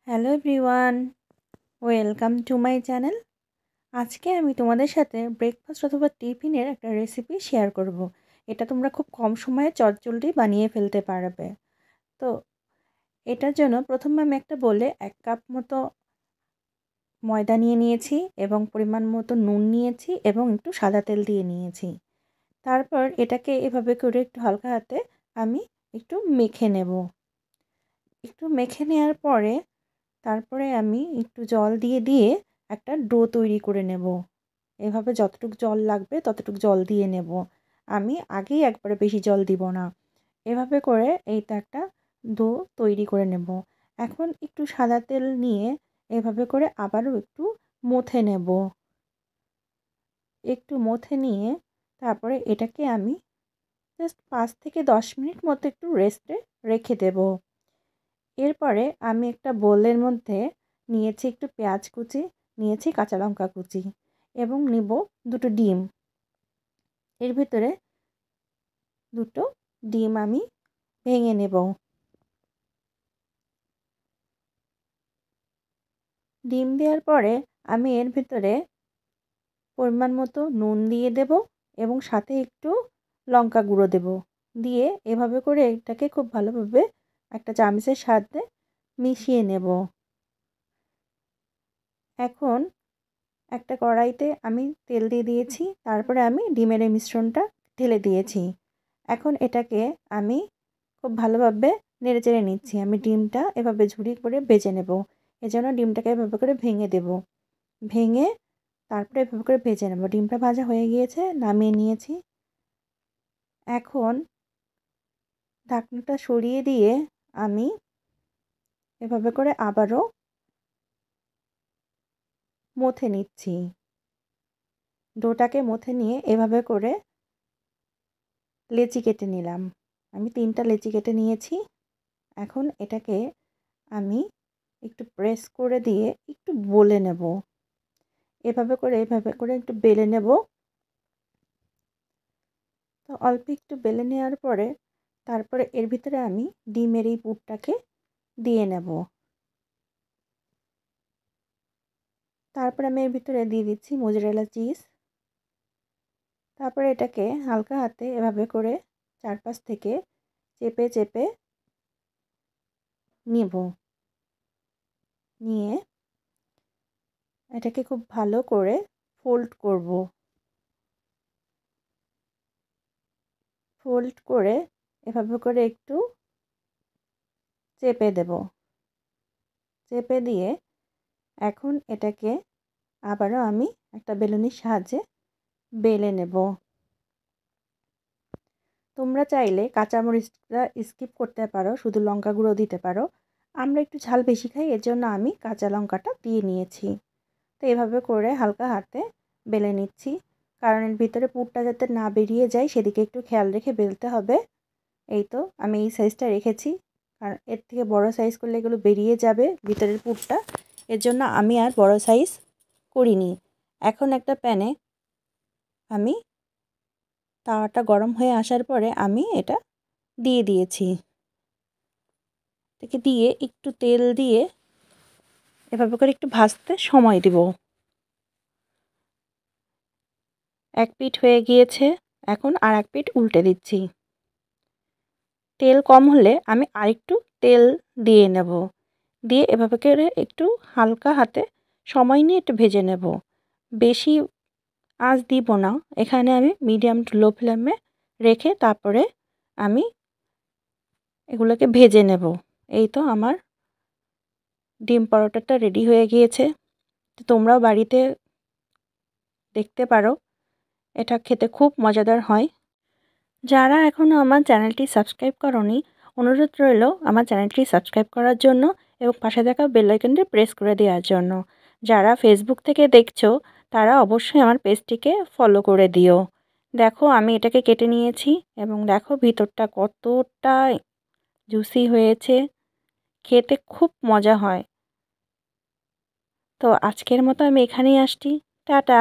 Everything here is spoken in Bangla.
Hello everyone, welcome to my channel. আজকে আমি তোমাদের সাথে ব্রেকফাস্ট অথবা টিফিনের একটা রেসিপি শেয়ার করব। এটা তোমরা খুব কম সময়ে চটজলদি বানিয়ে ফেলতে পারবে। তো এটার জন্য প্রথমে আমি একটা বলে 1 কাপ মতো ময়দা নিয়ে নিয়েছি এবং পরিমাণ মতো নুন নিয়েছি এবং একটু সাদা তেল দিয়ে নিয়েছি। তারপর এটাকে এভাবে করে একটু হালকা হাতে আমি একটু মেখে নেব। একটু মেখে নেওয়ার পরে তারপরে আমি একটু জল দিয়ে একটা ডো তৈরি করে নেব। এভাবে যতটুকু জল লাগবে ততটুকু জল দিয়ে নেব। আমি আগেই একবারে বেশি জল দিব না। এভাবে করে এইটা একটা ডো তৈরি করে নেব। এখন একটু সাদা তেল নিয়ে এভাবে করে আবারও একটু মথে নেব। একটু মথে নিয়ে তারপরে এটাকে আমি জাস্ট 5 থেকে 10 মিনিট মতো একটু রেস্টে রেখে দেব। এরপরে আমি একটা বোলের মধ্যে নিয়েছি একটু পেঁয়াজ কুচি, নিয়েছি কাঁচা লঙ্কা কুচি এবং নিব 2টো ডিম। এর ভিতরে 2টো ডিম আমি ভেঙে নেব। ডিম দেওয়ার পরে আমি এর ভিতরে পরিমাণ মতো নুন দিয়ে দেব এবং সাথে একটু লঙ্কা গুঁড়ো দেব। দিয়ে এভাবে করে এটাকে খুব ভালোভাবে একটা চামচের সাহায্যে মিশিয়ে নেব। এখন একটা কড়াইতে আমি তেল দিয়ে দিয়েছি, তারপরে আমি ডিমের এই মিশ্রণটা ঢেলে দিয়েছি। এখন এটাকে আমি খুব ভালোভাবে নেড়েচেড়ে নিচ্ছি। আমি ডিমটা এভাবে ঝুরি করে ভেজে নেব। এজন্য ডিমটাকে এভাবে করে ভেঙে দেব। ভেঙে তারপরে এভাবে করে ভেজে নেব। ডিমটা ভাজা হয়ে গিয়েছে, নামিয়ে নিয়েছি। এখন ঢাকনাটা সরিয়ে দিয়ে আমি এভাবে করে আবারও মথে নিচ্ছি। ডোটাকে মথে নিয়ে এভাবে করে লেচি কেটে নিলাম। আমি 3টা লেচি কেটে নিয়েছি। এখন এটাকে আমি একটু প্রেস করে দিয়ে একটু বলে নেব। এভাবে করে একটু বেলে নেব। তো অল্প একটু বেলে নেওয়ার পরে তারপরে এর ভিতরে আমি ডিমের এই পুরটাকে দিয়ে নেব। তারপরে আমি এর ভিতরে দিয়ে দিচ্ছি মোজারেলা চিজ। তারপরে এটাকে হালকা হাতে এভাবে করে চারপাশ থেকে চেপে নেব। নিয়ে এটাকে খুব ভালো করে ফোল্ড করব। ফোল্ড করে এভাবে করে একটু চেপে দেব। চেপে দিয়ে এখন এটাকে আবারও আমি একটা বেলুনির সাহায্যে বেলে নেব। তোমরা চাইলে কাঁচামরিচটা স্কিপ করতে পারো, শুধু লঙ্কা গুঁড়ো দিতে পারো। আমরা একটু ঝাল বেশি খাই, এর জন্য আমি কাঁচা লঙ্কাটা দিয়ে নিয়েছি। তো এভাবে করে হালকা হাতে বেলে নিচ্ছি, কারণ এর ভিতরে পুরটা যাতে না বেরিয়ে যায় সেদিকে একটু খেয়াল রেখে বেলতে হবে। এই তো আমি এই সাইজটা রেখেছি, কারণ এর থেকে বড় সাইজ করলে এগুলো বেরিয়ে যাবে ভিতরের পুরটা। এর জন্য আমি আর বড় সাইজ করিনি। এখন একটা প্যানে আমি তাওয়াটা গরম হয়ে আসার পরে আমি এটা দিয়ে দিয়েছি। এটাকে দিয়ে একটু তেল দিয়ে এভাবে করে একটু ভাজতে সময় দিব। এক পিঠ হয়ে গিয়েছে, এখন আর এক পিঠ উল্টে দিচ্ছি। তেল কম হলে আমি আরেকটু তেল দিয়ে নেব। দিয়ে এভাবে করে একটু হালকা হাতে সময় নিয়ে একটু ভেজে নেব। বেশি আঁচ দিব না, এখানে আমি মিডিয়াম টু লো ফ্লেমে রেখে তারপরে আমি এগুলোকে ভেজে নেব। এই তো আমার ডিম পরোটাটা রেডি হয়ে গিয়েছে। তো তোমরাও বাড়িতে দেখতে পারো, এটা খেতে খুব মজাদার হয়। যারা এখনও আমার চ্যানেলটি সাবস্ক্রাইব করোনি, অনুরোধ রইল আমার চ্যানেলটি সাবস্ক্রাইব করার জন্য এবং পাশে থাকা বেল আইকনটি প্রেস করে দেওয়ার জন্য। যারা ফেসবুক থেকে দেখছো তারা অবশ্যই আমার পেজটিকে ফলো করে দিও। দেখো আমি এটাকে কেটে নিয়েছি এবং দেখো ভিতরটা কতটা জুসি হয়েছে, খেতে খুব মজা হয়। তো আজকের মতো আমি এখানেই আসছি। টাটা।